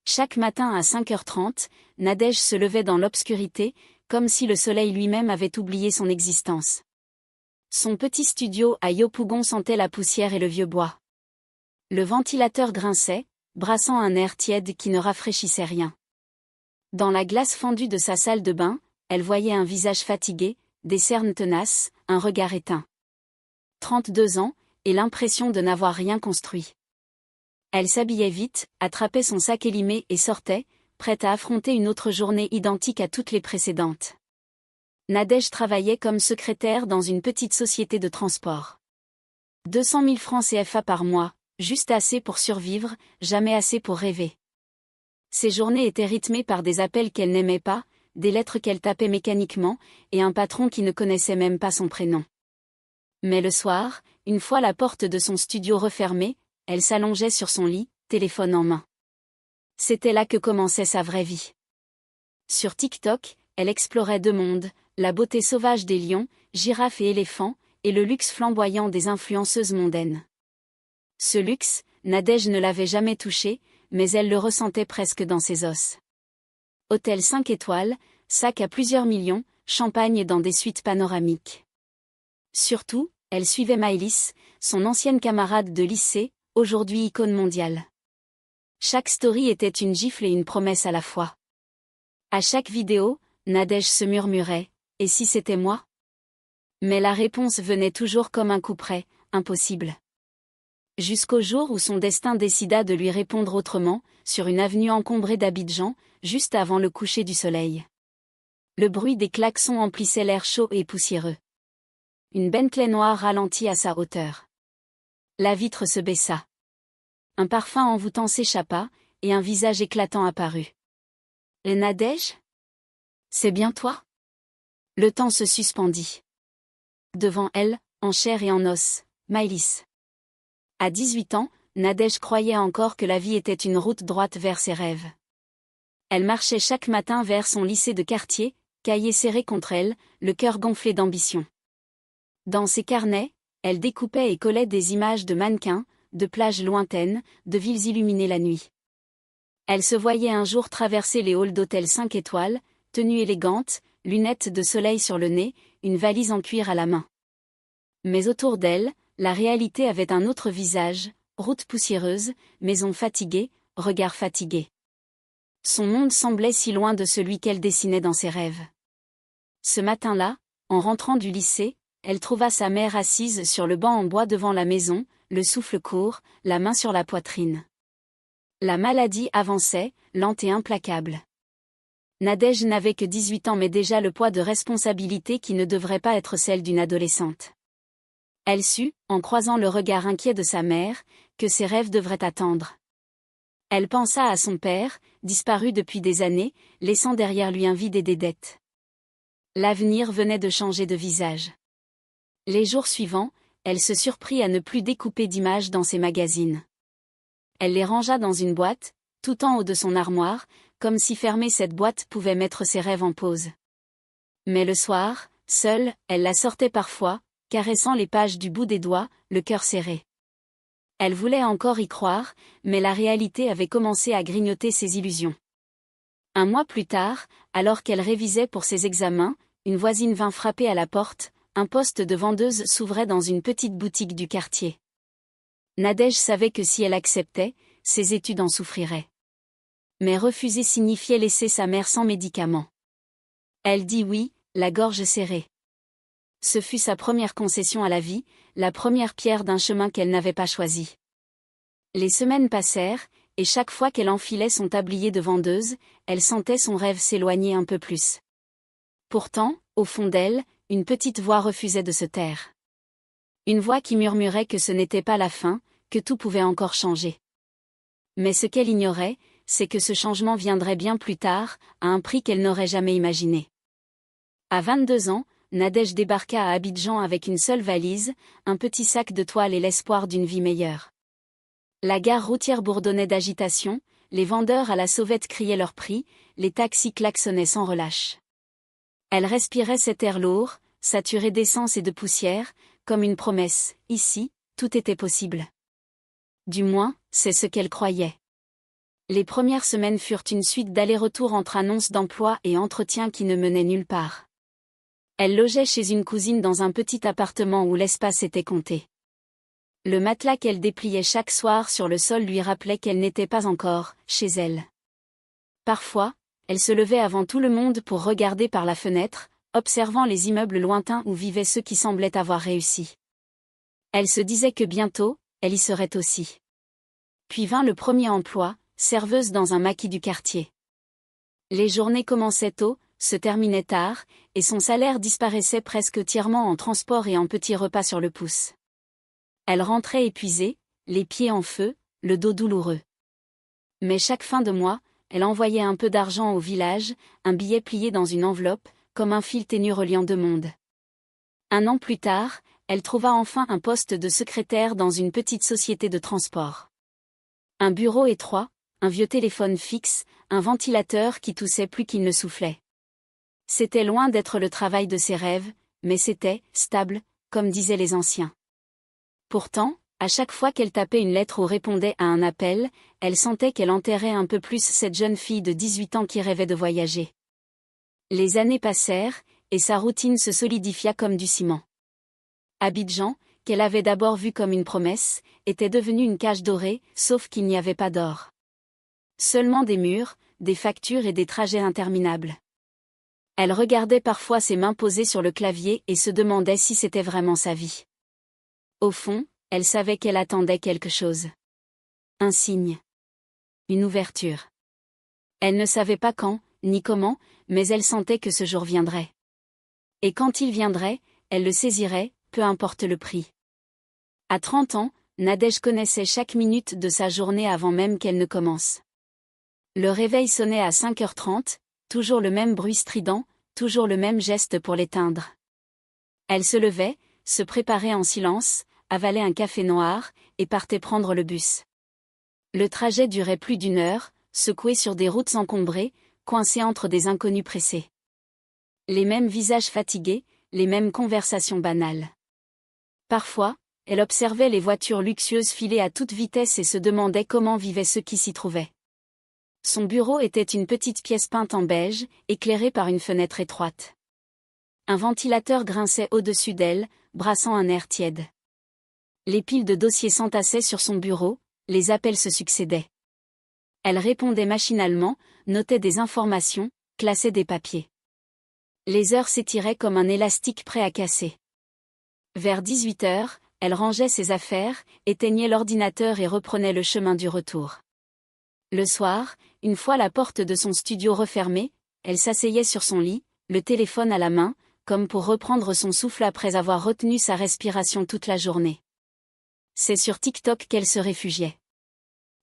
Chaque matin à 5h30, Nadège se levait dans l'obscurité, comme si le soleil lui-même avait oublié son existence. Son petit studio à Yopougon sentait la poussière et le vieux bois. Le ventilateur grinçait, brassant un air tiède qui ne rafraîchissait rien. Dans la glace fendue de sa salle de bain, elle voyait un visage fatigué, des cernes tenaces, un regard éteint. 32 ans, et l'impression de n'avoir rien construit. Elle s'habillait vite, attrapait son sac élimé et sortait, prête à affronter une autre journée identique à toutes les précédentes. Nadège travaillait comme secrétaire dans une petite société de transport. 200 000 francs CFA par mois, juste assez pour survivre, jamais assez pour rêver. Ses journées étaient rythmées par des appels qu'elle n'aimait pas, des lettres qu'elle tapait mécaniquement, et un patron qui ne connaissait même pas son prénom. Mais le soir, une fois la porte de son studio refermée, elle s'allongeait sur son lit, téléphone en main. C'était là que commençait sa vraie vie. Sur TikTok, elle explorait deux mondes, la beauté sauvage des lions, girafes et éléphants, et le luxe flamboyant des influenceuses mondaines. Ce luxe, Nadège ne l'avait jamais touché, mais elle le ressentait presque dans ses os. Hôtel 5 étoiles, sac à plusieurs millions, champagne dans des suites panoramiques. Surtout, elle suivait Maëlys, son ancienne camarade de lycée, aujourd'hui icône mondiale. Chaque story était une gifle et une promesse à la fois. À chaque vidéo, Nadège se murmurait « Et si c'était moi ?» Mais la réponse venait toujours comme un coup près, impossible. Jusqu'au jour où son destin décida de lui répondre autrement, sur une avenue encombrée d'Abidjan, juste avant le coucher du soleil. Le bruit des klaxons emplissait l'air chaud et poussiéreux. Une Bentley noire ralentit à sa hauteur. La vitre se baissa. Un parfum envoûtant s'échappa, et un visage éclatant apparut. « Et Nadège ? C'est bien toi ?» Le temps se suspendit. Devant elle, en chair et en os, Maëlys. À 18 ans, Nadège croyait encore que la vie était une route droite vers ses rêves. Elle marchait chaque matin vers son lycée de quartier, cahier serré contre elle, le cœur gonflé d'ambition. Dans ses carnets, elle découpait et collait des images de mannequins, de plages lointaines, de villes illuminées la nuit. Elle se voyait un jour traverser les halls d'hôtel 5 étoiles, tenue élégante, lunettes de soleil sur le nez, une valise en cuir à la main. Mais autour d'elle, la réalité avait un autre visage, route poussiéreuse, maison fatiguée, regard fatigué. Son monde semblait si loin de celui qu'elle dessinait dans ses rêves. Ce matin-là, en rentrant du lycée, elle trouva sa mère assise sur le banc en bois devant la maison, le souffle court, la main sur la poitrine. La maladie avançait, lente et implacable. Nadège n'avait que 18 ans mais déjà le poids de responsabilité qui ne devrait pas être celle d'une adolescente. Elle sut, en croisant le regard inquiet de sa mère, que ses rêves devraient attendre. Elle pensa à son père, disparu depuis des années, laissant derrière lui un vide et des dettes. L'avenir venait de changer de visage. Les jours suivants, elle se surprit à ne plus découper d'images dans ses magazines. Elle les rangea dans une boîte, tout en haut de son armoire, comme si fermer cette boîte pouvait mettre ses rêves en pause. Mais le soir, seule, elle la sortait parfois, caressant les pages du bout des doigts, le cœur serré. Elle voulait encore y croire, mais la réalité avait commencé à grignoter ses illusions. Un mois plus tard, alors qu'elle révisait pour ses examens, une voisine vint frapper à la porte, un poste de vendeuse s'ouvrait dans une petite boutique du quartier. Nadège savait que si elle acceptait, ses études en souffriraient. Mais refuser signifiait laisser sa mère sans médicaments. Elle dit oui, la gorge serrée. Ce fut sa première concession à la vie, la première pierre d'un chemin qu'elle n'avait pas choisi. Les semaines passèrent, et chaque fois qu'elle enfilait son tablier de vendeuse, elle sentait son rêve s'éloigner un peu plus. Pourtant, au fond d'elle, une petite voix refusait de se taire. Une voix qui murmurait que ce n'était pas la fin, que tout pouvait encore changer. Mais ce qu'elle ignorait, c'est que ce changement viendrait bien plus tard, à un prix qu'elle n'aurait jamais imaginé. À 22 ans, Nadège débarqua à Abidjan avec une seule valise, un petit sac de toile et l'espoir d'une vie meilleure. La gare routière bourdonnait d'agitation, les vendeurs à la sauvette criaient leur prix, les taxis klaxonnaient sans relâche. Elle respirait cet air lourd, saturé d'essence et de poussière, comme une promesse, ici, tout était possible. Du moins, c'est ce qu'elle croyait. Les premières semaines furent une suite d'allers-retours entre annonces d'emploi et entretiens qui ne menaient nulle part. Elle logeait chez une cousine dans un petit appartement où l'espace était compté. Le matelas qu'elle dépliait chaque soir sur le sol lui rappelait qu'elle n'était pas encore chez elle. Parfois, elle se levait avant tout le monde pour regarder par la fenêtre, observant les immeubles lointains où vivaient ceux qui semblaient avoir réussi. Elle se disait que bientôt, elle y serait aussi. Puis vint le premier emploi, serveuse dans un maquis du quartier. Les journées commençaient tôt, se terminaient tard, et son salaire disparaissait presque entièrement en transport et en petits repas sur le pouce. Elle rentrait épuisée, les pieds en feu, le dos douloureux. Mais chaque fin de mois, elle envoyait un peu d'argent au village, un billet plié dans une enveloppe, comme un fil ténu reliant deux mondes. 1 an plus tard, elle trouva enfin un poste de secrétaire dans une petite société de transport. Un bureau étroit, un vieux téléphone fixe, un ventilateur qui toussait plus qu'il ne soufflait. C'était loin d'être le travail de ses rêves, mais c'était « stable », comme disaient les anciens. Pourtant, à chaque fois qu'elle tapait une lettre ou répondait à un appel, elle sentait qu'elle enterrait un peu plus cette jeune fille de 18 ans qui rêvait de voyager. Les années passèrent, et sa routine se solidifia comme du ciment. Abidjan, qu'elle avait d'abord vue comme une promesse, était devenue une cage dorée, sauf qu'il n'y avait pas d'or. Seulement des murs, des factures et des trajets interminables. Elle regardait parfois ses mains posées sur le clavier et se demandait si c'était vraiment sa vie. Au fond, elle savait qu'elle attendait quelque chose. Un signe. Une ouverture. Elle ne savait pas quand, ni comment, mais elle sentait que ce jour viendrait. Et quand il viendrait, elle le saisirait, peu importe le prix. À 30 ans, Nadège connaissait chaque minute de sa journée avant même qu'elle ne commence. Le réveil sonnait à 5h30, toujours le même bruit strident, toujours le même geste pour l'éteindre. Elle se levait, se préparait en silence, avalait un café noir, et partait prendre le bus. Le trajet durait plus d'1 heure, secoué sur des routes encombrées, coincé entre des inconnus pressés. Les mêmes visages fatigués, les mêmes conversations banales. Parfois, elle observait les voitures luxueuses filer à toute vitesse et se demandait comment vivaient ceux qui s'y trouvaient. Son bureau était une petite pièce peinte en beige, éclairée par une fenêtre étroite. Un ventilateur grinçait au-dessus d'elle, brassant un air tiède. Les piles de dossiers s'entassaient sur son bureau, les appels se succédaient. Elle répondait machinalement, notait des informations, classait des papiers. Les heures s'étiraient comme un élastique prêt à casser. Vers 18h, elle rangeait ses affaires, éteignait l'ordinateur et reprenait le chemin du retour. Le soir, une fois la porte de son studio refermée, elle s'asseyait sur son lit, le téléphone à la main, comme pour reprendre son souffle après avoir retenu sa respiration toute la journée. C'est sur TikTok qu'elle se réfugiait.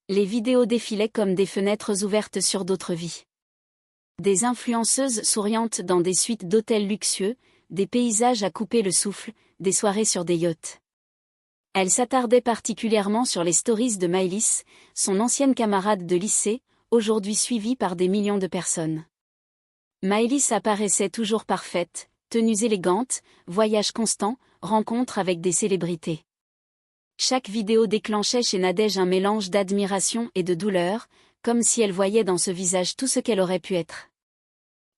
Les vidéos défilaient comme des fenêtres ouvertes sur d'autres vies. Des influenceuses souriantes dans des suites d'hôtels luxueux, des paysages à couper le souffle, des soirées sur des yachts. Elle s'attardait particulièrement sur les stories de Maëlys, son ancienne camarade de lycée, aujourd'hui suivie par des millions de personnes. Maëlys apparaissait toujours parfaite, tenues élégantes, voyages constants, rencontres avec des célébrités. Chaque vidéo déclenchait chez Nadège un mélange d'admiration et de douleur, comme si elle voyait dans ce visage tout ce qu'elle aurait pu être.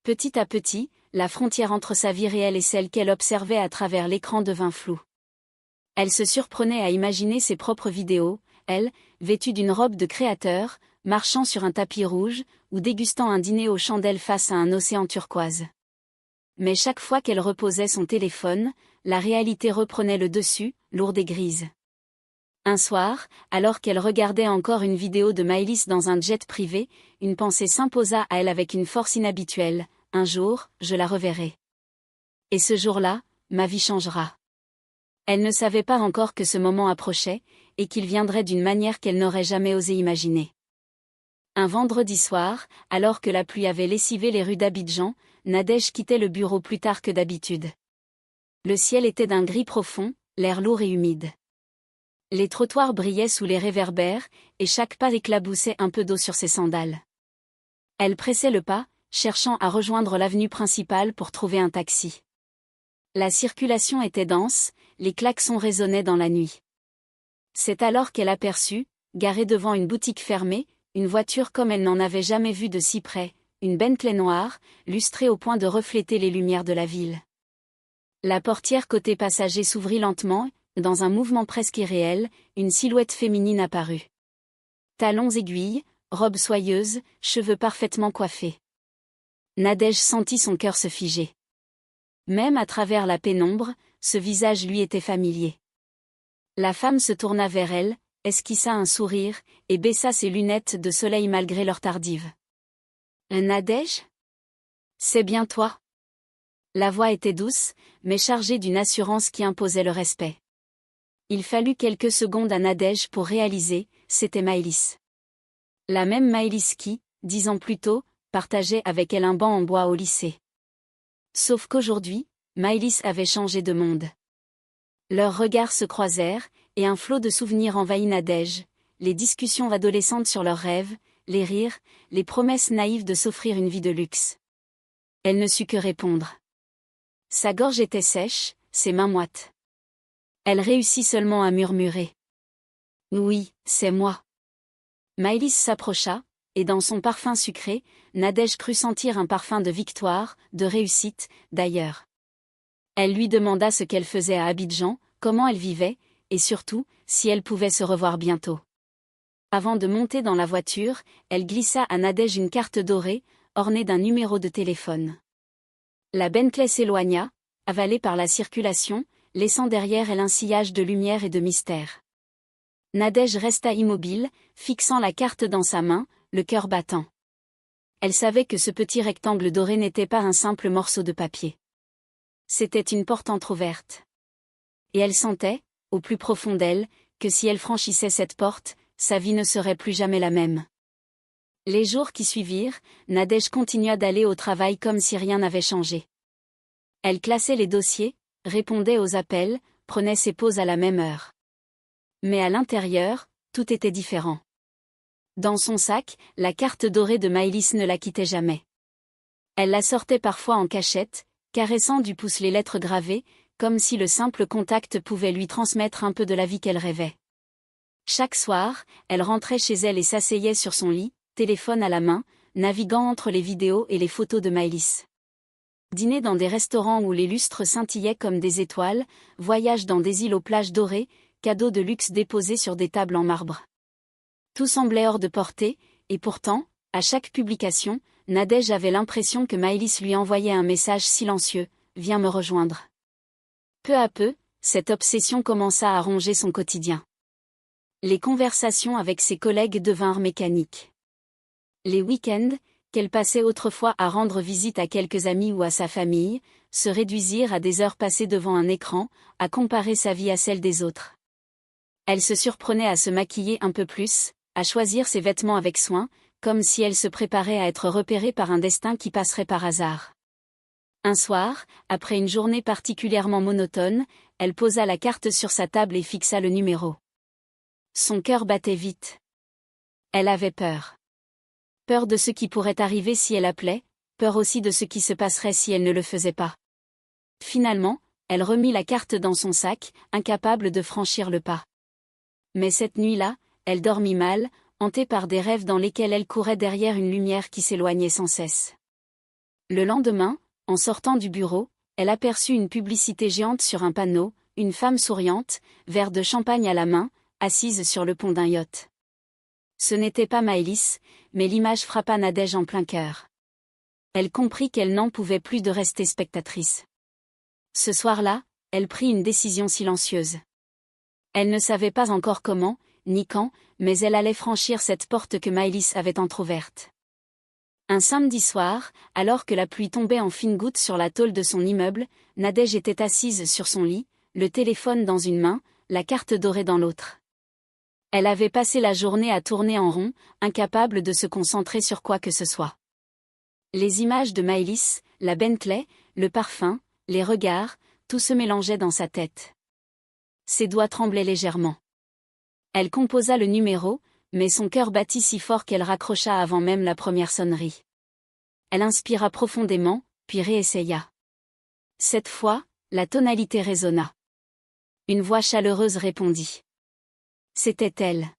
Petit à petit, la frontière entre sa vie réelle et celle qu'elle observait à travers l'écran devint floue. Elle se surprenait à imaginer ses propres vidéos, elle, vêtue d'une robe de créateur, marchant sur un tapis rouge, ou dégustant un dîner aux chandelles face à un océan turquoise. Mais chaque fois qu'elle reposait son téléphone, la réalité reprenait le dessus, lourde et grise. Un soir, alors qu'elle regardait encore une vidéo de Maëlys dans un jet privé, une pensée s'imposa à elle avec une force inhabituelle. Un jour, je la reverrai. Et ce jour-là, ma vie changera. Elle ne savait pas encore que ce moment approchait, et qu'il viendrait d'une manière qu'elle n'aurait jamais osé imaginer. Un vendredi soir, alors que la pluie avait lessivé les rues d'Abidjan, Nadège quittait le bureau plus tard que d'habitude. Le ciel était d'un gris profond, l'air lourd et humide. Les trottoirs brillaient sous les réverbères, et chaque pas éclaboussait un peu d'eau sur ses sandales. Elle pressait le pas, cherchant à rejoindre l'avenue principale pour trouver un taxi. La circulation était dense, les klaxons résonnaient dans la nuit. C'est alors qu'elle aperçut, garée devant une boutique fermée, une voiture comme elle n'en avait jamais vue de si près, une Bentley noire, lustrée au point de refléter les lumières de la ville. La portière côté passager s'ouvrit lentement, dans un mouvement presque irréel, une silhouette féminine apparut. Talons aiguilles, robe soyeuse, cheveux parfaitement coiffés. Nadège sentit son cœur se figer. Même à travers la pénombre, ce visage lui était familier. La femme se tourna vers elle, esquissa un sourire, et baissa ses lunettes de soleil malgré leur tardive. Nadège ? C'est bien toi ? La voix était douce, mais chargée d'une assurance qui imposait le respect. Il fallut quelques secondes à Nadège pour réaliser, c'était Maëlys. La même Maëlys qui, 10 ans plus tôt, partageait avec elle un banc en bois au lycée. Sauf qu'aujourd'hui, Maëlys avait changé de monde. Leurs regards se croisèrent, et un flot de souvenirs envahit Nadège, les discussions adolescentes sur leurs rêves, les rires, les promesses naïves de s'offrir une vie de luxe. Elle ne sut que répondre. Sa gorge était sèche, ses mains moites. Elle réussit seulement à murmurer. Oui, c'est moi. Maëlys s'approcha, et dans son parfum sucré, Nadège crut sentir un parfum de victoire, de réussite, d'ailleurs. Elle lui demanda ce qu'elle faisait à Abidjan, comment elle vivait, et surtout, si elle pouvait se revoir bientôt. Avant de monter dans la voiture, elle glissa à Nadège une carte dorée, ornée d'un numéro de téléphone. La Bentley s'éloigna, avalée par la circulation, laissant derrière elle un sillage de lumière et de mystère. Nadège resta immobile, fixant la carte dans sa main, le cœur battant. Elle savait que ce petit rectangle doré n'était pas un simple morceau de papier. C'était une porte entr'ouverte. Et elle sentait, au plus profond d'elle, que si elle franchissait cette porte, sa vie ne serait plus jamais la même. Les jours qui suivirent, Nadège continua d'aller au travail comme si rien n'avait changé. Elle classait les dossiers, répondait aux appels, prenait ses pauses à la même heure. Mais à l'intérieur, tout était différent. Dans son sac, la carte dorée de Maëlys ne la quittait jamais. Elle la sortait parfois en cachette, caressant du pouce les lettres gravées, comme si le simple contact pouvait lui transmettre un peu de la vie qu'elle rêvait. Chaque soir, elle rentrait chez elle et s'asseyait sur son lit, téléphone à la main, naviguant entre les vidéos et les photos de Maëlys. Dîner dans des restaurants où les lustres scintillaient comme des étoiles, voyage dans des îles aux plages dorées, cadeaux de luxe déposés sur des tables en marbre. Tout semblait hors de portée, et pourtant, à chaque publication, Nadège avait l'impression que Maëlys lui envoyait un message silencieux, « Viens me rejoindre ». Peu à peu, cette obsession commença à ronger son quotidien. Les conversations avec ses collègues devinrent mécaniques. Les week-ends, qu'elle passait autrefois à rendre visite à quelques amis ou à sa famille, se réduisirent à des heures passées devant un écran, à comparer sa vie à celle des autres. Elle se surprenait à se maquiller un peu plus, à choisir ses vêtements avec soin, comme si elle se préparait à être repérée par un destin qui passerait par hasard. Un soir, après une journée particulièrement monotone, elle posa la carte sur sa table et fixa le numéro. Son cœur battait vite. Elle avait peur. Peur de ce qui pourrait arriver si elle appelait, peur aussi de ce qui se passerait si elle ne le faisait pas. Finalement, elle remit la carte dans son sac, incapable de franchir le pas. Mais cette nuit-là, elle dormit mal, hantée par des rêves dans lesquels elle courait derrière une lumière qui s'éloignait sans cesse. Le lendemain, en sortant du bureau, elle aperçut une publicité géante sur un panneau, une femme souriante, verre de champagne à la main, assise sur le pont d'un yacht. Ce n'était pas Maëlys, mais l'image frappa Nadège en plein cœur. Elle comprit qu'elle n'en pouvait plus de rester spectatrice. Ce soir-là, elle prit une décision silencieuse. Elle ne savait pas encore comment, ni quand, mais elle allait franchir cette porte que Maëlys avait entr'ouverte. Un samedi soir, alors que la pluie tombait en fines gouttes sur la tôle de son immeuble, Nadège était assise sur son lit, le téléphone dans une main, la carte dorée dans l'autre. Elle avait passé la journée à tourner en rond, incapable de se concentrer sur quoi que ce soit. Les images de Maëlys, la Bentley, le parfum, les regards, tout se mélangeait dans sa tête. Ses doigts tremblaient légèrement. Elle composa le numéro, mais son cœur battit si fort qu'elle raccrocha avant même la première sonnerie. Elle inspira profondément, puis réessaya. Cette fois, la tonalité résonna. Une voix chaleureuse répondit. C'était elle.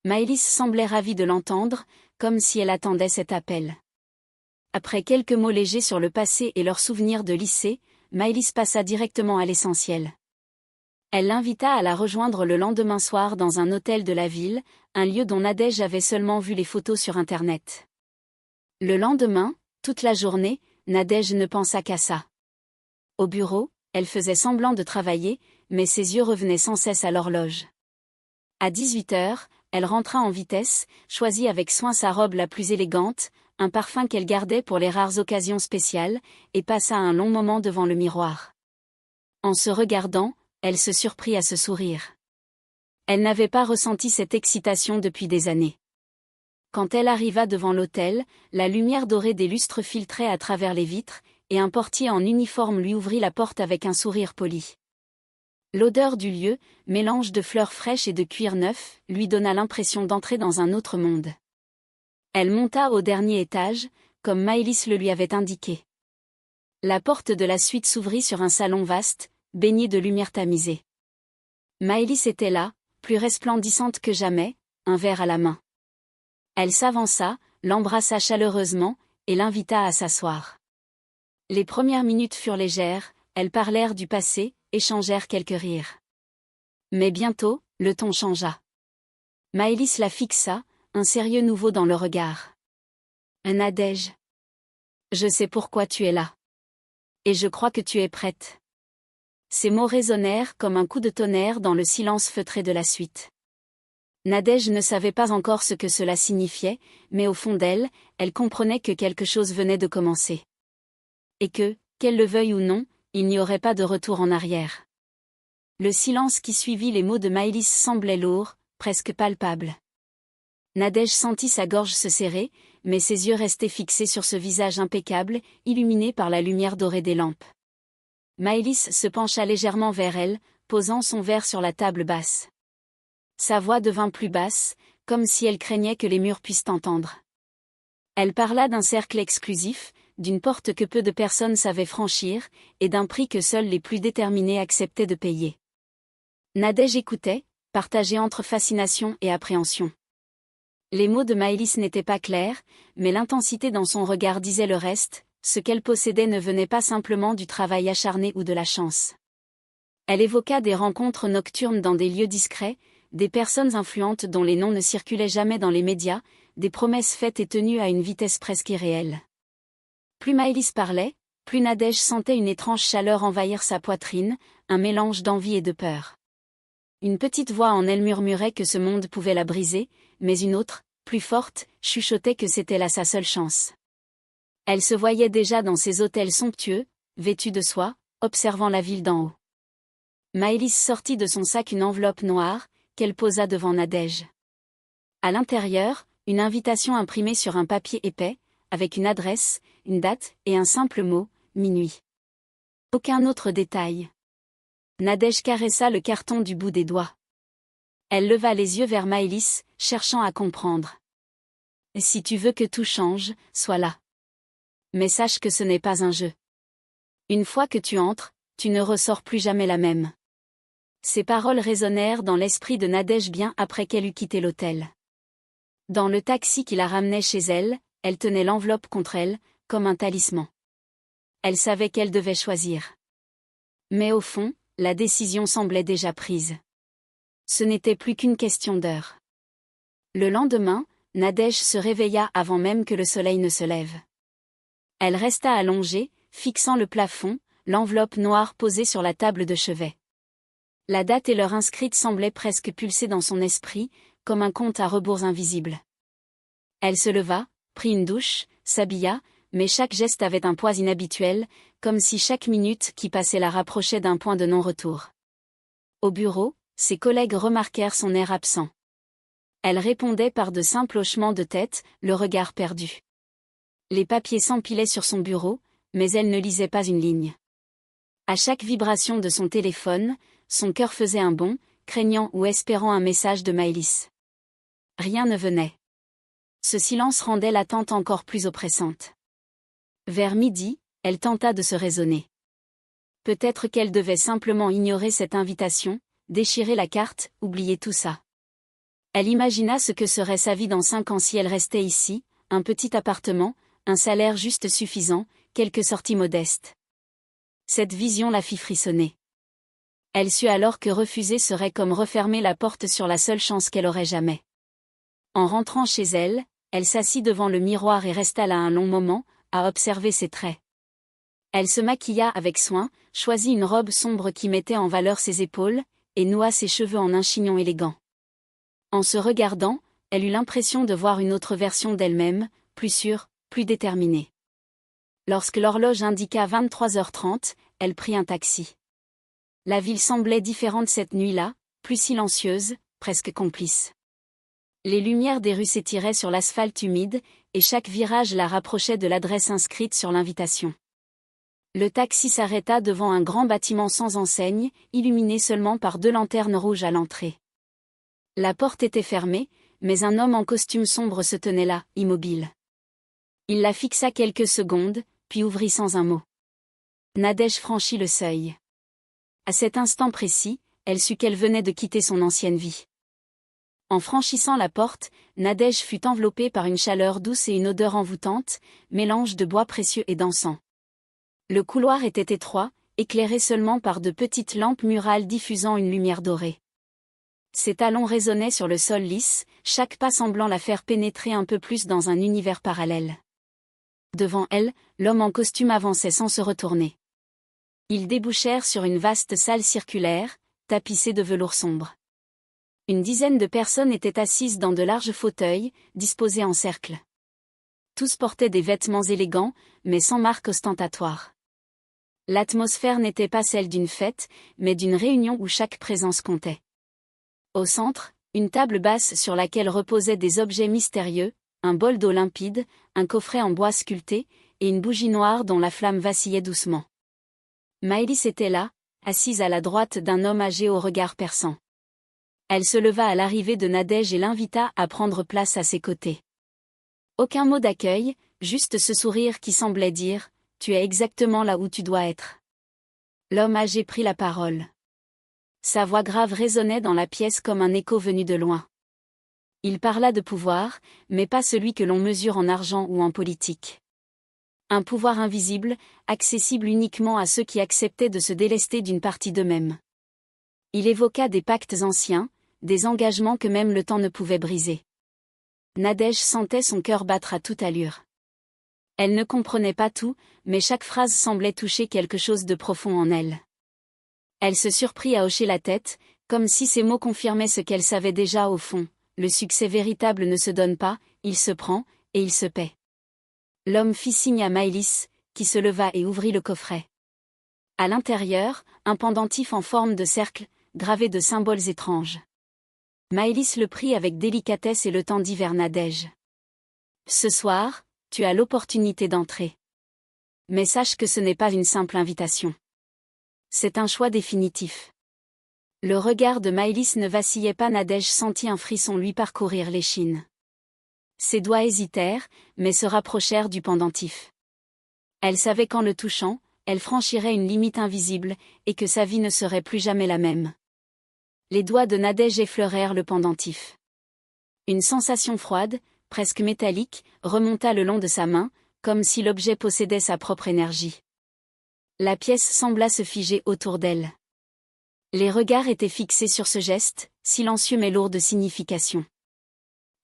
Maëlys semblait ravie de l'entendre, comme si elle attendait cet appel. Après quelques mots légers sur le passé et leurs souvenirs de lycée, Maëlys passa directement à l'essentiel. Elle l'invita à la rejoindre le lendemain soir dans un hôtel de la ville, un lieu dont Nadège avait seulement vu les photos sur Internet. Le lendemain, toute la journée, Nadège ne pensa qu'à ça. Au bureau, elle faisait semblant de travailler, mais ses yeux revenaient sans cesse à l'horloge. À 18h, elle rentra en vitesse, choisit avec soin sa robe la plus élégante, un parfum qu'elle gardait pour les rares occasions spéciales, et passa un long moment devant le miroir. En se regardant, elle se surprit à se sourire. Elle n'avait pas ressenti cette excitation depuis des années. Quand elle arriva devant l'hôtel, la lumière dorée des lustres filtrait à travers les vitres, et un portier en uniforme lui ouvrit la porte avec un sourire poli. L'odeur du lieu, mélange de fleurs fraîches et de cuir neuf, lui donna l'impression d'entrer dans un autre monde. Elle monta au dernier étage, comme Maëlys le lui avait indiqué. La porte de la suite s'ouvrit sur un salon vaste, baigné de lumière tamisée. Maëlys était là, plus resplendissante que jamais, un verre à la main. Elle s'avança, l'embrassa chaleureusement, et l'invita à s'asseoir. Les premières minutes furent légères, elles parlèrent du passé, échangèrent quelques rires. Mais bientôt, le ton changea. Maëlys la fixa, un sérieux nouveau dans le regard. Nadège. Je sais pourquoi tu es là. Et je crois que tu es prête. Ces mots résonnèrent comme un coup de tonnerre dans le silence feutré de la suite. Nadège ne savait pas encore ce que cela signifiait, mais au fond d'elle, elle comprenait que quelque chose venait de commencer. Et que, qu'elle le veuille ou non, il n'y aurait pas de retour en arrière. Le silence qui suivit les mots de Maëlys semblait lourd, presque palpable. Nadège sentit sa gorge se serrer, mais ses yeux restaient fixés sur ce visage impeccable, illuminé par la lumière dorée des lampes. Maëlys se pencha légèrement vers elle, posant son verre sur la table basse. Sa voix devint plus basse, comme si elle craignait que les murs puissent entendre. Elle parla d'un cercle exclusif, d'une porte que peu de personnes savaient franchir, et d'un prix que seuls les plus déterminés acceptaient de payer. Nadège écoutait, partagée entre fascination et appréhension. Les mots de Maëlys n'étaient pas clairs, mais l'intensité dans son regard disait le reste, ce qu'elle possédait ne venait pas simplement du travail acharné ou de la chance. Elle évoqua des rencontres nocturnes dans des lieux discrets, des personnes influentes dont les noms ne circulaient jamais dans les médias, des promesses faites et tenues à une vitesse presque irréelle. Plus Maëlys parlait, plus Nadège sentait une étrange chaleur envahir sa poitrine, un mélange d'envie et de peur. Une petite voix en elle murmurait que ce monde pouvait la briser, mais une autre, plus forte, chuchotait que c'était là sa seule chance. Elle se voyait déjà dans ces hôtels somptueux, vêtus de soie, observant la ville d'en haut. Maëlys sortit de son sac une enveloppe noire, qu'elle posa devant Nadège. À l'intérieur, une invitation imprimée sur un papier épais, avec une adresse, une date et un simple mot, minuit. Aucun autre détail. Nadège caressa le carton du bout des doigts. Elle leva les yeux vers Maëlys, cherchant à comprendre. Si tu veux que tout change, sois là. Mais sache que ce n'est pas un jeu. Une fois que tu entres, tu ne ressors plus jamais la même. Ces paroles résonnèrent dans l'esprit de Nadège bien après qu'elle eut quitté l'hôtel. Dans le taxi qui la ramenait chez elle, elle tenait l'enveloppe contre elle, comme un talisman. Elle savait qu'elle devait choisir. Mais au fond, la décision semblait déjà prise. Ce n'était plus qu'une question d'heure. Le lendemain, Nadège se réveilla avant même que le soleil ne se lève. Elle resta allongée, fixant le plafond, l'enveloppe noire posée sur la table de chevet. La date et l'heure inscrite semblaient presque pulser dans son esprit, comme un compte à rebours invisible. Elle se leva, prit une douche, s'habilla, mais chaque geste avait un poids inhabituel, comme si chaque minute qui passait la rapprochait d'un point de non-retour. Au bureau, ses collègues remarquèrent son air absent. Elle répondait par de simples hochements de tête, le regard perdu. Les papiers s'empilaient sur son bureau, mais elle ne lisait pas une ligne. À chaque vibration de son téléphone, son cœur faisait un bond, craignant ou espérant un message de Maëlys. Rien ne venait. Ce silence rendait l'attente encore plus oppressante. Vers midi, elle tenta de se raisonner. Peut-être qu'elle devait simplement ignorer cette invitation, déchirer la carte, oublier tout ça. Elle imagina ce que serait sa vie dans 5 ans si elle restait ici, un petit appartement, un salaire juste suffisant, quelques sorties modestes. Cette vision la fit frissonner. Elle sut alors que refuser serait comme refermer la porte sur la seule chance qu'elle aurait jamais. En rentrant chez elle, elle s'assit devant le miroir et resta là un long moment, à observer ses traits. Elle se maquilla avec soin, choisit une robe sombre qui mettait en valeur ses épaules, et noua ses cheveux en un chignon élégant. En se regardant, elle eut l'impression de voir une autre version d'elle-même, plus sûre, plus déterminée. Lorsque l'horloge indiqua 23h30, elle prit un taxi. La ville semblait différente cette nuit-là, plus silencieuse, presque complice. Les lumières des rues s'étiraient sur l'asphalte humide, et chaque virage la rapprochait de l'adresse inscrite sur l'invitation. Le taxi s'arrêta devant un grand bâtiment sans enseigne, illuminé seulement par 2 lanternes rouges à l'entrée. La porte était fermée, mais un homme en costume sombre se tenait là, immobile. Il la fixa quelques secondes, puis ouvrit sans un mot. Nadège franchit le seuil. À cet instant précis, elle sut qu'elle venait de quitter son ancienne vie. En franchissant la porte, Nadège fut enveloppée par une chaleur douce et une odeur envoûtante, mélange de bois précieux et d'encens. Le couloir était étroit, éclairé seulement par de petites lampes murales diffusant une lumière dorée. Ses talons résonnaient sur le sol lisse, chaque pas semblant la faire pénétrer un peu plus dans un univers parallèle. Devant elle, l'homme en costume avançait sans se retourner. Ils débouchèrent sur une vaste salle circulaire, tapissée de velours sombre. Une dizaine de personnes étaient assises dans de larges fauteuils, disposés en cercle. Tous portaient des vêtements élégants, mais sans marque ostentatoire. L'atmosphère n'était pas celle d'une fête, mais d'une réunion où chaque présence comptait. Au centre, une table basse sur laquelle reposaient des objets mystérieux, un bol d'eau limpide, un coffret en bois sculpté, et une bougie noire dont la flamme vacillait doucement. Maëlys était là, assise à la droite d'un homme âgé au regard perçant. Elle se leva à l'arrivée de Nadège et l'invita à prendre place à ses côtés. Aucun mot d'accueil, juste ce sourire qui semblait dire « Tu es exactement là où tu dois être ». L'homme âgé prit la parole. Sa voix grave résonnait dans la pièce comme un écho venu de loin. Il parla de pouvoir, mais pas celui que l'on mesure en argent ou en politique. Un pouvoir invisible, accessible uniquement à ceux qui acceptaient de se délester d'une partie d'eux-mêmes. Il évoqua des pactes anciens, des engagements que même le temps ne pouvait briser. Nadège sentait son cœur battre à toute allure. Elle ne comprenait pas tout, mais chaque phrase semblait toucher quelque chose de profond en elle. Elle se surprit à hocher la tête, comme si ces mots confirmaient ce qu'elle savait déjà au fond. Le succès véritable ne se donne pas, il se prend, et il se paie. L'homme fit signe à Maëlys, qui se leva et ouvrit le coffret. À l'intérieur, un pendentif en forme de cercle, gravé de symboles étranges. Maëlys le prit avec délicatesse et le tendit vers Nadège. Ce soir, tu as l'opportunité d'entrer. Mais sache que ce n'est pas une simple invitation. C'est un choix définitif. Le regard de Maëlys ne vacillait pas. Nadège sentit un frisson lui parcourir l'échine. Ses doigts hésitèrent, mais se rapprochèrent du pendentif. Elle savait qu'en le touchant, elle franchirait une limite invisible, et que sa vie ne serait plus jamais la même. Les doigts de Nadège effleurèrent le pendentif. Une sensation froide, presque métallique, remonta le long de sa main, comme si l'objet possédait sa propre énergie. La pièce sembla se figer autour d'elle. Les regards étaient fixés sur ce geste, silencieux mais lourd de signification.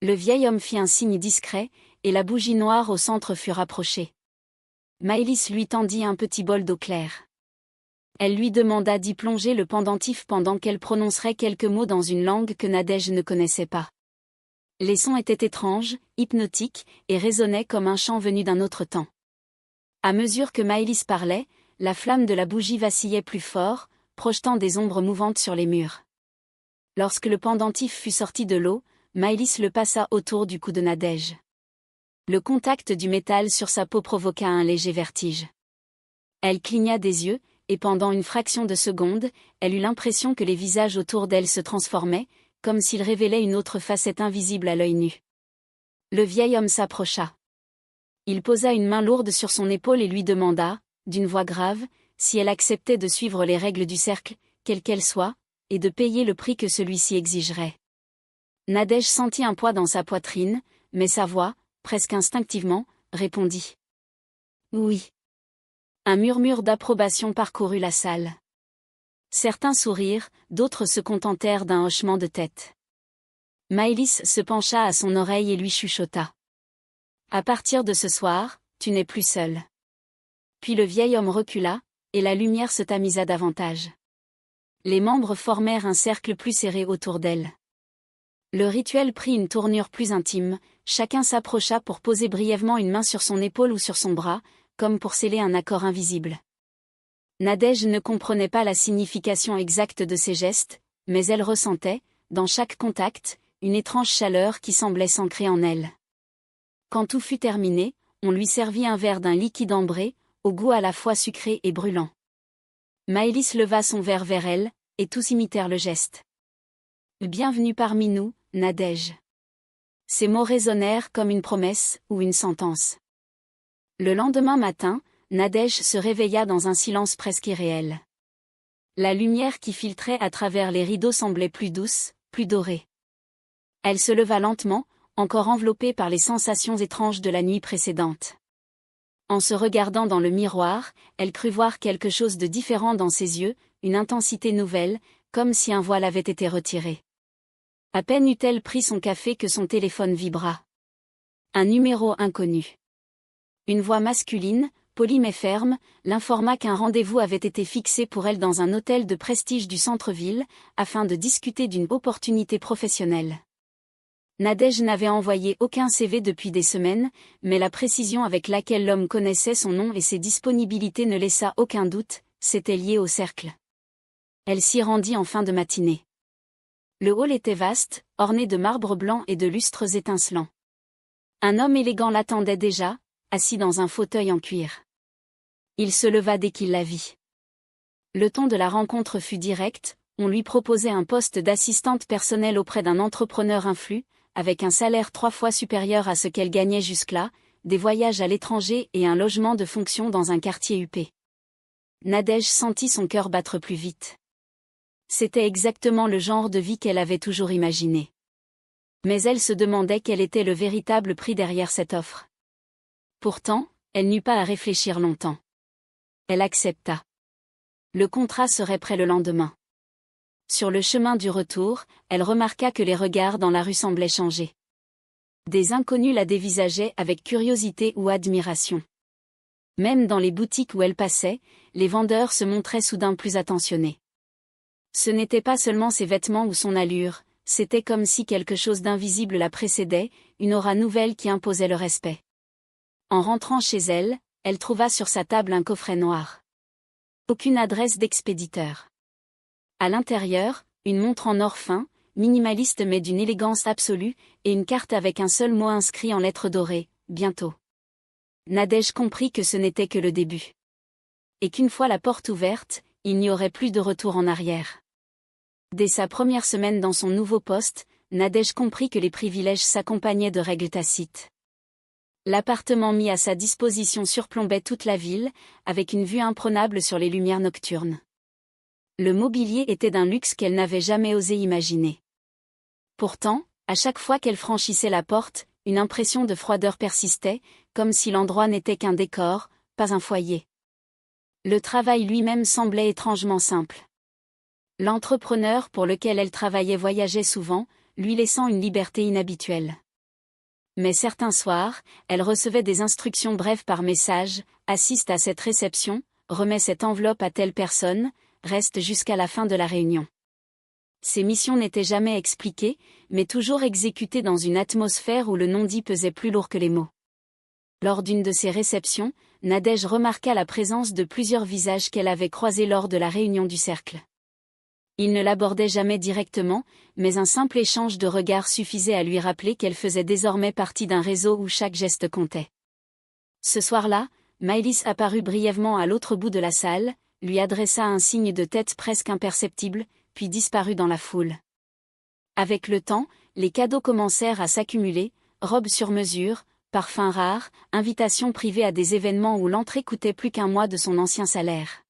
Le vieil homme fit un signe discret, et la bougie noire au centre fut rapprochée. Maëlys lui tendit un petit bol d'eau claire. Elle lui demanda d'y plonger le pendentif pendant qu'elle prononcerait quelques mots dans une langue que Nadège ne connaissait pas. Les sons étaient étranges, hypnotiques, et résonnaient comme un chant venu d'un autre temps. À mesure que Maëlys parlait, la flamme de la bougie vacillait plus fort, projetant des ombres mouvantes sur les murs. Lorsque le pendentif fut sorti de l'eau, Maëlys le passa autour du cou de Nadège. Le contact du métal sur sa peau provoqua un léger vertige. Elle cligna des yeux, et pendant une fraction de seconde, elle eut l'impression que les visages autour d'elle se transformaient, comme s'ils révélaient une autre facette invisible à l'œil nu. Le vieil homme s'approcha. Il posa une main lourde sur son épaule et lui demanda, d'une voix grave, si elle acceptait de suivre les règles du cercle, quelles qu'elles soient, et de payer le prix que celui-ci exigerait. Nadège sentit un poids dans sa poitrine, mais sa voix, presque instinctivement, répondit. Oui. Un murmure d'approbation parcourut la salle. Certains sourirent, d'autres se contentèrent d'un hochement de tête. Maëlys se pencha à son oreille et lui chuchota. À partir de ce soir, tu n'es plus seul. Puis le vieil homme recula, et la lumière se tamisa davantage. Les membres formèrent un cercle plus serré autour d'elle. Le rituel prit une tournure plus intime, chacun s'approcha pour poser brièvement une main sur son épaule ou sur son bras, comme pour sceller un accord invisible. Nadège ne comprenait pas la signification exacte de ces gestes, mais elle ressentait, dans chaque contact, une étrange chaleur qui semblait s'ancrer en elle. Quand tout fut terminé, on lui servit un verre d'un liquide ambré, au goût à la fois sucré et brûlant. Maëlys leva son verre vers elle, et tous imitèrent le geste. Bienvenue parmi nous, Nadège. Ces mots résonnèrent comme une promesse ou une sentence. Le lendemain matin, Nadège se réveilla dans un silence presque irréel. La lumière qui filtrait à travers les rideaux semblait plus douce, plus dorée. Elle se leva lentement, encore enveloppée par les sensations étranges de la nuit précédente. En se regardant dans le miroir, elle crut voir quelque chose de différent dans ses yeux, une intensité nouvelle, comme si un voile avait été retiré. À peine eut-elle pris son café que son téléphone vibra. Un numéro inconnu. Une voix masculine, polie mais ferme, l'informa qu'un rendez-vous avait été fixé pour elle dans un hôtel de prestige du centre-ville, afin de discuter d'une opportunité professionnelle. Nadège n'avait envoyé aucun CV depuis des semaines, mais la précision avec laquelle l'homme connaissait son nom et ses disponibilités ne laissa aucun doute, c'était lié au cercle. Elle s'y rendit en fin de matinée. Le hall était vaste, orné de marbre blanc et de lustres étincelants. Un homme élégant l'attendait déjà, assis dans un fauteuil en cuir. Il se leva dès qu'il la vit. Le ton de la rencontre fut direct, on lui proposait un poste d'assistante personnelle auprès d'un entrepreneur influent, avec un salaire 3 fois supérieur à ce qu'elle gagnait jusque-là, des voyages à l'étranger et un logement de fonction dans un quartier huppé. Nadège sentit son cœur battre plus vite. C'était exactement le genre de vie qu'elle avait toujours imaginé. Mais elle se demandait quel était le véritable prix derrière cette offre. Pourtant, elle n'eut pas à réfléchir longtemps. Elle accepta. Le contrat serait prêt le lendemain. Sur le chemin du retour, elle remarqua que les regards dans la rue semblaient changer. Des inconnus la dévisageaient avec curiosité ou admiration. Même dans les boutiques où elle passait, les vendeurs se montraient soudain plus attentionnés. Ce n'était pas seulement ses vêtements ou son allure, c'était comme si quelque chose d'invisible la précédait, une aura nouvelle qui imposait le respect. En rentrant chez elle, elle trouva sur sa table un coffret noir. Aucune adresse d'expéditeur. À l'intérieur, une montre en or fin, minimaliste mais d'une élégance absolue, et une carte avec un seul mot inscrit en lettres dorées, bientôt. Nadège comprit que ce n'était que le début. Et qu'une fois la porte ouverte, il n'y aurait plus de retour en arrière. Dès sa première semaine dans son nouveau poste, Nadège comprit que les privilèges s'accompagnaient de règles tacites. L'appartement mis à sa disposition surplombait toute la ville, avec une vue imprenable sur les lumières nocturnes. Le mobilier était d'un luxe qu'elle n'avait jamais osé imaginer. Pourtant, à chaque fois qu'elle franchissait la porte, une impression de froideur persistait, comme si l'endroit n'était qu'un décor, pas un foyer. Le travail lui-même semblait étrangement simple. L'entrepreneur pour lequel elle travaillait voyageait souvent, lui laissant une liberté inhabituelle. Mais certains soirs, elle recevait des instructions brèves par message, assiste à cette réception, remet cette enveloppe à telle personne, reste jusqu'à la fin de la réunion. Ces missions n'étaient jamais expliquées, mais toujours exécutées dans une atmosphère où le non-dit pesait plus lourd que les mots. Lors d'une de ces réceptions, Nadège remarqua la présence de plusieurs visages qu'elle avait croisés lors de la réunion du cercle. Ils ne l'abordaient jamais directement, mais un simple échange de regards suffisait à lui rappeler qu'elle faisait désormais partie d'un réseau où chaque geste comptait. Ce soir-là, Maëlys apparut brièvement à l'autre bout de la salle, lui adressa un signe de tête presque imperceptible, puis disparut dans la foule. Avec le temps, les cadeaux commencèrent à s'accumuler, robes sur mesure, parfums rares, invitations privées à des événements où l'entrée coûtait plus qu'un mois de son ancien salaire.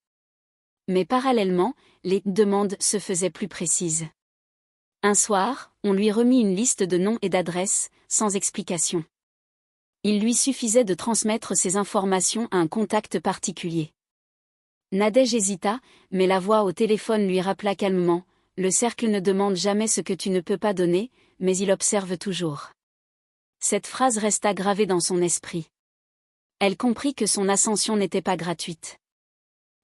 Mais parallèlement, les demandes se faisaient plus précises. Un soir, on lui remit une liste de noms et d'adresses, sans explication. Il lui suffisait de transmettre ces informations à un contact particulier. Nadège hésita, mais la voix au téléphone lui rappela calmement, « Le cercle ne demande jamais ce que tu ne peux pas donner, mais il observe toujours. » Cette phrase resta gravée dans son esprit. Elle comprit que son ascension n'était pas gratuite.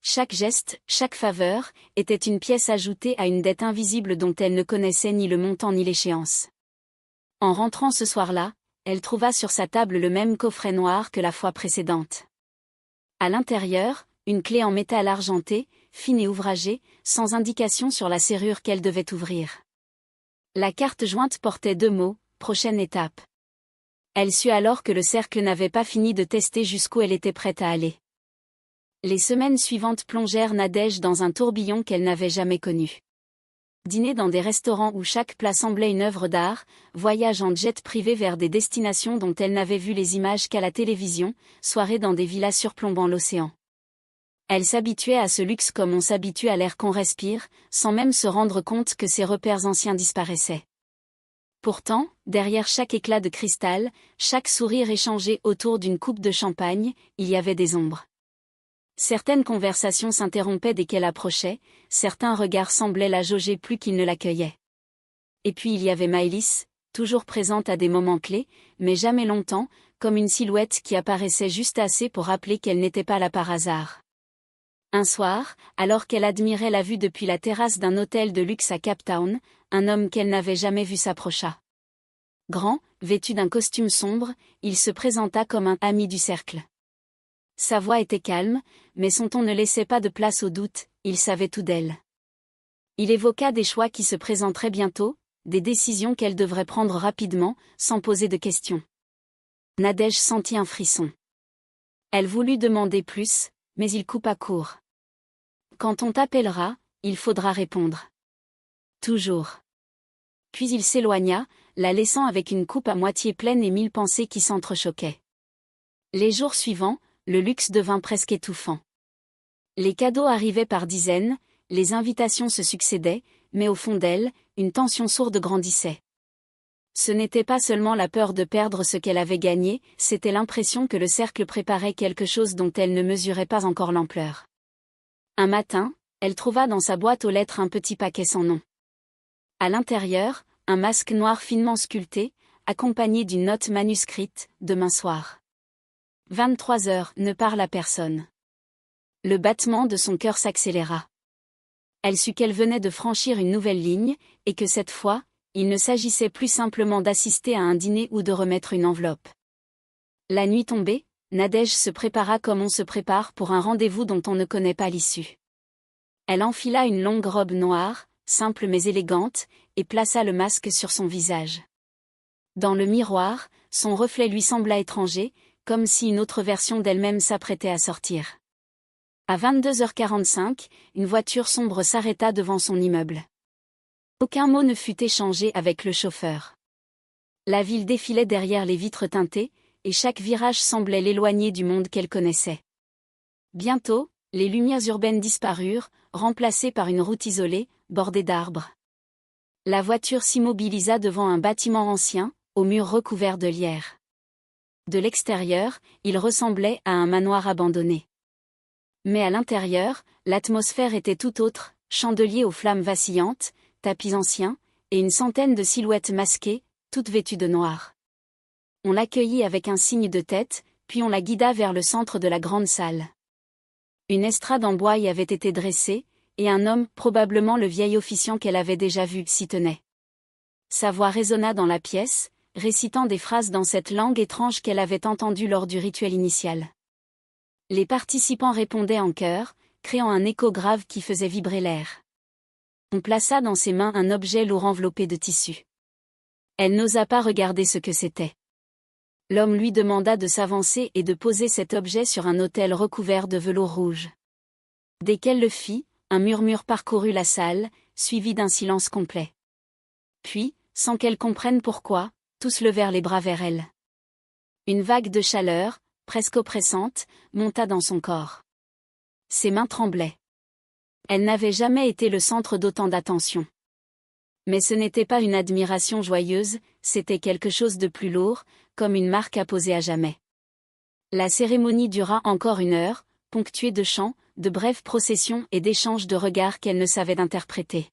Chaque geste, chaque faveur, était une pièce ajoutée à une dette invisible dont elle ne connaissait ni le montant ni l'échéance. En rentrant ce soir-là, elle trouva sur sa table le même coffret noir que la fois précédente. À l'intérieur, une clé en métal argenté, fine et ouvragée, sans indication sur la serrure qu'elle devait ouvrir. La carte jointe portait 2 mots, « Prochaine étape ». Elle sut alors que le cercle n'avait pas fini de tester jusqu'où elle était prête à aller. Les semaines suivantes plongèrent Nadège dans un tourbillon qu'elle n'avait jamais connu. Dîner dans des restaurants où chaque plat semblait une œuvre d'art, voyage en jet privé vers des destinations dont elle n'avait vu les images qu'à la télévision, soirées dans des villas surplombant l'océan. Elle s'habituait à ce luxe comme on s'habitue à l'air qu'on respire, sans même se rendre compte que ses repères anciens disparaissaient. Pourtant, derrière chaque éclat de cristal, chaque sourire échangé autour d'une coupe de champagne, il y avait des ombres. Certaines conversations s'interrompaient dès qu'elle approchait, certains regards semblaient la jauger plus qu'ils ne l'accueillaient. Et puis il y avait Maëlys, toujours présente à des moments clés, mais jamais longtemps, comme une silhouette qui apparaissait juste assez pour rappeler qu'elle n'était pas là par hasard. Un soir, alors qu'elle admirait la vue depuis la terrasse d'un hôtel de luxe à Cape Town, un homme qu'elle n'avait jamais vu s'approcha. Grand, vêtu d'un costume sombre, il se présenta comme un ami du cercle. Sa voix était calme, mais son ton ne laissait pas de place au doute, il savait tout d'elle. Il évoqua des choix qui se présenteraient bientôt, des décisions qu'elle devrait prendre rapidement, sans poser de questions. Nadège sentit un frisson. Elle voulut demander plus, mais il coupa court. Quand on t'appellera, il faudra répondre. Toujours. Puis il s'éloigna, la laissant avec une coupe à moitié pleine et 1000 pensées qui s'entrechoquaient. Les jours suivants, le luxe devint presque étouffant. Les cadeaux arrivaient par dizaines, les invitations se succédaient, mais au fond d'elle, une tension sourde grandissait. Ce n'était pas seulement la peur de perdre ce qu'elle avait gagné, c'était l'impression que le cercle préparait quelque chose dont elle ne mesurait pas encore l'ampleur. Un matin, elle trouva dans sa boîte aux lettres un petit paquet sans nom. À l'intérieur, un masque noir finement sculpté, accompagné d'une note manuscrite, « Demain soir. 23 heures, ne parle à personne. » Le battement de son cœur s'accéléra. Elle sut qu'elle venait de franchir une nouvelle ligne, et que cette fois, il ne s'agissait plus simplement d'assister à un dîner ou de remettre une enveloppe. La nuit tombée, Nadège se prépara comme on se prépare pour un rendez-vous dont on ne connaît pas l'issue. Elle enfila une longue robe noire, simple mais élégante, et plaça le masque sur son visage. Dans le miroir, son reflet lui sembla étranger, comme si une autre version d'elle-même s'apprêtait à sortir. À 22h45, une voiture sombre s'arrêta devant son immeuble. Aucun mot ne fut échangé avec le chauffeur. La ville défilait derrière les vitres teintées, et chaque virage semblait l'éloigner du monde qu'elle connaissait. Bientôt, les lumières urbaines disparurent, remplacées par une route isolée, bordée d'arbres. La voiture s'immobilisa devant un bâtiment ancien, aux murs recouverts de lierre. De l'extérieur, il ressemblait à un manoir abandonné. Mais à l'intérieur, l'atmosphère était tout autre, chandeliers aux flammes vacillantes, tapis anciens, et une centaine de silhouettes masquées, toutes vêtues de noir. On l'accueillit avec un signe de tête, puis on la guida vers le centre de la grande salle. Une estrade en bois y avait été dressée, et un homme, probablement le vieil officiant qu'elle avait déjà vu, s'y tenait. Sa voix résonna dans la pièce, récitant des phrases dans cette langue étrange qu'elle avait entendue lors du rituel initial. Les participants répondaient en chœur, créant un écho grave qui faisait vibrer l'air. On plaça dans ses mains un objet lourd enveloppé de tissu. Elle n'osa pas regarder ce que c'était. L'homme lui demanda de s'avancer et de poser cet objet sur un autel recouvert de velours rouge. Dès qu'elle le fit, un murmure parcourut la salle, suivi d'un silence complet. Puis, sans qu'elle comprenne pourquoi, tous levèrent les bras vers elle. Une vague de chaleur, presque oppressante, monta dans son corps. Ses mains tremblaient. Elle n'avait jamais été le centre d'autant d'attention. Mais ce n'était pas une admiration joyeuse, c'était quelque chose de plus lourd, comme une marque à poser à jamais. La cérémonie dura encore 1 heure, ponctuée de chants, de brèves processions et d'échanges de regards qu'elle ne savait interpréter.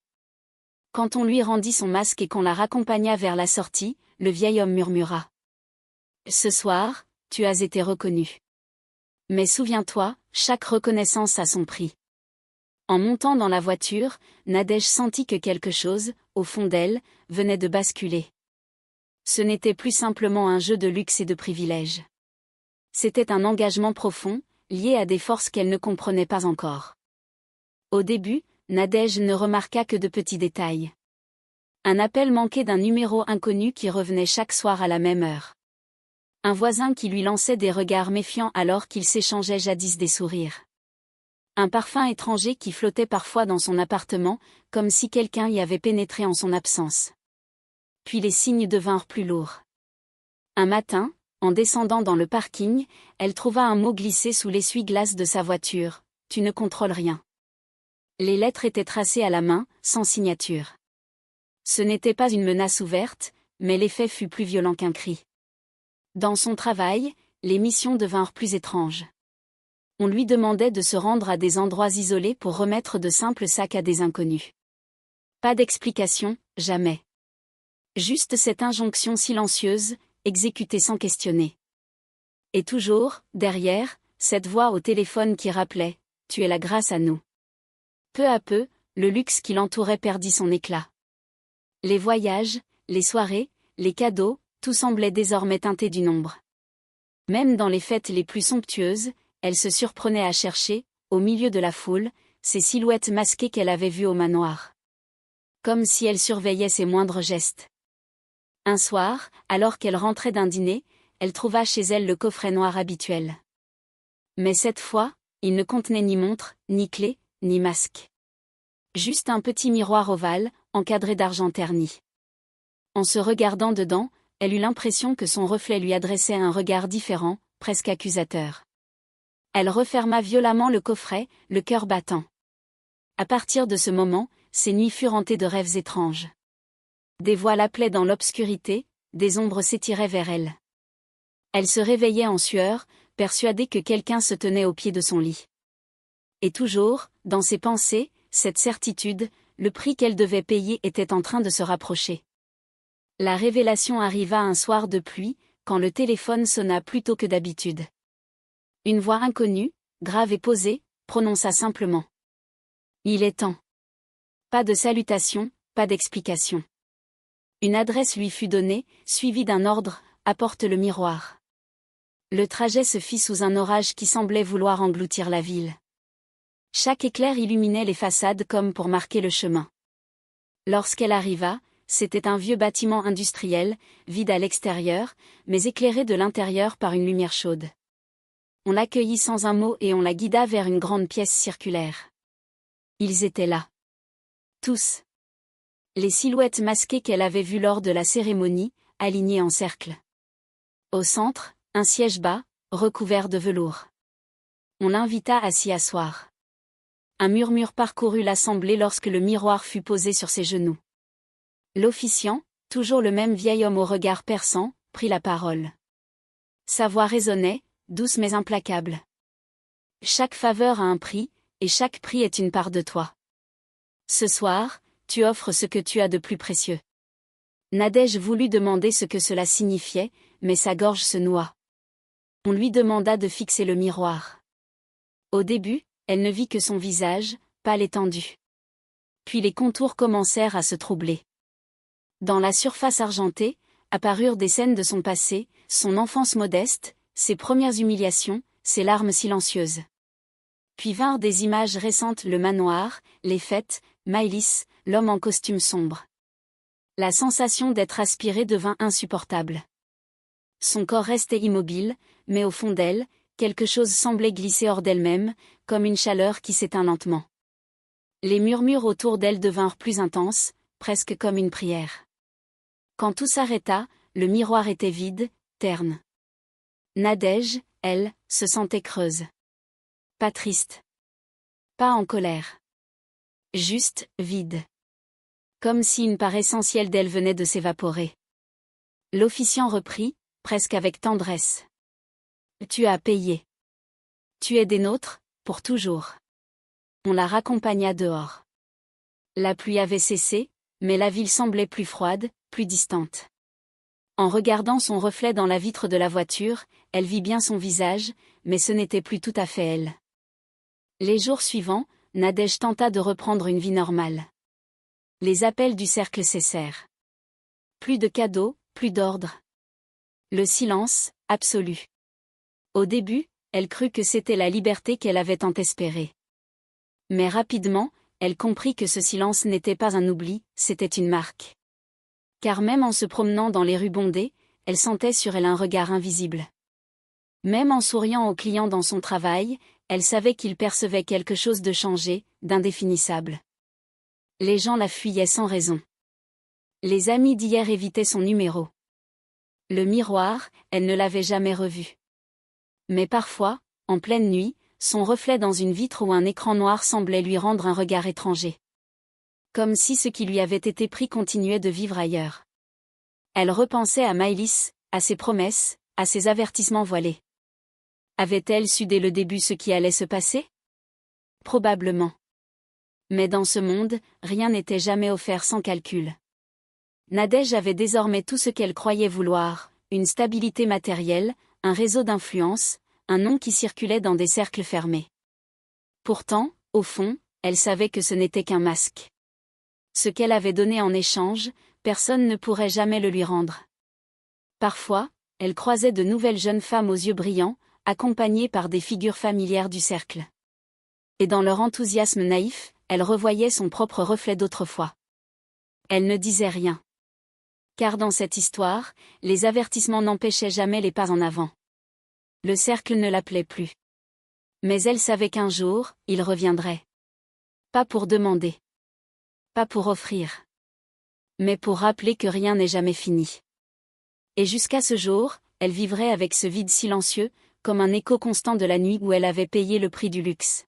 Quand on lui rendit son masque et qu'on la raccompagna vers la sortie, le vieil homme murmura. « Ce soir, tu as été reconnu. Mais souviens-toi, chaque reconnaissance a son prix. » En montant dans la voiture, Nadège sentit que quelque chose, au fond d'elle, venait de basculer. Ce n'était plus simplement un jeu de luxe et de privilèges. C'était un engagement profond, lié à des forces qu'elle ne comprenait pas encore. Au début, Nadège ne remarqua que de petits détails. Un appel manqué d'un numéro inconnu qui revenait chaque soir à la même heure. Un voisin qui lui lançait des regards méfiants alors qu'ils s'échangeaient jadis des sourires. Un parfum étranger qui flottait parfois dans son appartement, comme si quelqu'un y avait pénétré en son absence. Puis les signes devinrent plus lourds. Un matin, en descendant dans le parking, elle trouva un mot glissé sous l'essuie-glace de sa voiture. « Tu ne contrôles rien ». Les lettres étaient tracées à la main, sans signature. Ce n'était pas une menace ouverte, mais l'effet fut plus violent qu'un cri. Dans son travail, les missions devinrent plus étranges. On lui demandait de se rendre à des endroits isolés pour remettre de simples sacs à des inconnus. Pas d'explication, jamais. Juste cette injonction silencieuse, exécutée sans questionner. Et toujours, derrière, cette voix au téléphone qui rappelait « Tu es là grâce à nous ». Peu à peu, le luxe qui l'entourait perdit son éclat. Les voyages, les soirées, les cadeaux, tout semblait désormais teinté du nombre. Même dans les fêtes les plus somptueuses, elle se surprenait à chercher, au milieu de la foule, ces silhouettes masquées qu'elle avait vues au manoir. Comme si elle surveillait ses moindres gestes. Un soir, alors qu'elle rentrait d'un dîner, elle trouva chez elle le coffret noir habituel. Mais cette fois, il ne contenait ni montre, ni clé, ni masque. Juste un petit miroir ovale, encadré d'argent terni. En se regardant dedans, elle eut l'impression que son reflet lui adressait un regard différent, presque accusateur. Elle referma violemment le coffret, le cœur battant. À partir de ce moment, ses nuits furent hantées de rêves étranges. Des voix l'appelaient dans l'obscurité, des ombres s'étiraient vers elle. Elle se réveillait en sueur, persuadée que quelqu'un se tenait au pied de son lit. Et toujours, dans ses pensées, cette certitude, le prix qu'elle devait payer était en train de se rapprocher. La révélation arriva un soir de pluie, quand le téléphone sonna plus tôt que d'habitude. Une voix inconnue, grave et posée, prononça simplement. « Il est temps. » Pas de salutation, pas d'explication. Une adresse lui fut donnée, suivie d'un ordre, apporte le miroir. Le trajet se fit sous un orage qui semblait vouloir engloutir la ville. Chaque éclair illuminait les façades comme pour marquer le chemin. Lorsqu'elle arriva, c'était un vieux bâtiment industriel, vide à l'extérieur, mais éclairé de l'intérieur par une lumière chaude. On l'accueillit sans un mot et on la guida vers une grande pièce circulaire. Ils étaient là. Tous. Les silhouettes masquées qu'elle avait vues lors de la cérémonie, alignées en cercle. Au centre, un siège bas, recouvert de velours. On l'invita à s'y asseoir. Un murmure parcourut l'assemblée lorsque le miroir fut posé sur ses genoux. L'officiant, toujours le même vieil homme au regard perçant, prit la parole. Sa voix résonnait, douce mais implacable. Chaque faveur a un prix, et chaque prix est une part de toi. Ce soir, tu offres ce que tu as de plus précieux. Nadège voulut demander ce que cela signifiait, mais sa gorge se noua. On lui demanda de fixer le miroir. Au début, elle ne vit que son visage, pâle et tendu. Puis les contours commencèrent à se troubler. Dans la surface argentée, apparurent des scènes de son passé, son enfance modeste, ses premières humiliations, ses larmes silencieuses. Puis vinrent des images récentes, le manoir, les fêtes, Maëlys, l'homme en costume sombre. La sensation d'être aspirée devint insupportable. Son corps restait immobile, mais au fond d'elle, quelque chose semblait glisser hors d'elle-même, comme une chaleur qui s'éteint lentement. Les murmures autour d'elle devinrent plus intenses, presque comme une prière. Quand tout s'arrêta, le miroir était vide, terne. Nadège, elle, se sentait creuse. Pas triste. Pas en colère. Juste, vide. Comme si une part essentielle d'elle venait de s'évaporer. L'officiant reprit, presque avec tendresse. Tu as payé. Tu es des nôtres, pour toujours. On la raccompagna dehors. La pluie avait cessé, mais la ville semblait plus froide, plus distante. En regardant son reflet dans la vitre de la voiture, elle vit bien son visage, mais ce n'était plus tout à fait elle. Les jours suivants, Nadège tenta de reprendre une vie normale. Les appels du cercle cessèrent. Plus de cadeaux, plus d'ordre. Le silence, absolu. Au début, elle crut que c'était la liberté qu'elle avait tant espérée. Mais rapidement, elle comprit que ce silence n'était pas un oubli, c'était une marque. Car même en se promenant dans les rues bondées, elle sentait sur elle un regard invisible. Même en souriant aux clients dans son travail, elle savait qu'il percevait quelque chose de changé, d'indéfinissable. Les gens la fuyaient sans raison. Les amis d'hier évitaient son numéro. Le miroir, elle ne l'avait jamais revu. Mais parfois, en pleine nuit, son reflet dans une vitre ou un écran noir semblait lui rendre un regard étranger. Comme si ce qui lui avait été pris continuait de vivre ailleurs. Elle repensait à Maëlys, à ses promesses, à ses avertissements voilés. Avait-elle su dès le début ce qui allait se passer? Probablement. Mais dans ce monde, rien n'était jamais offert sans calcul. Nadège avait désormais tout ce qu'elle croyait vouloir, une stabilité matérielle, un réseau d'influence, un nom qui circulait dans des cercles fermés. Pourtant, au fond, elle savait que ce n'était qu'un masque. Ce qu'elle avait donné en échange, personne ne pourrait jamais le lui rendre. Parfois, elle croisait de nouvelles jeunes femmes aux yeux brillants, accompagnées par des figures familières du cercle. Et dans leur enthousiasme naïf, elle revoyait son propre reflet d'autrefois. Elle ne disait rien. Car dans cette histoire, les avertissements n'empêchaient jamais les pas en avant. Le cercle ne l'appelait plus. Mais elle savait qu'un jour, il reviendrait. Pas pour demander. Pas pour offrir. Mais pour rappeler que rien n'est jamais fini. Et jusqu'à ce jour, elle vivrait avec ce vide silencieux, comme un écho constant de la nuit où elle avait payé le prix du luxe.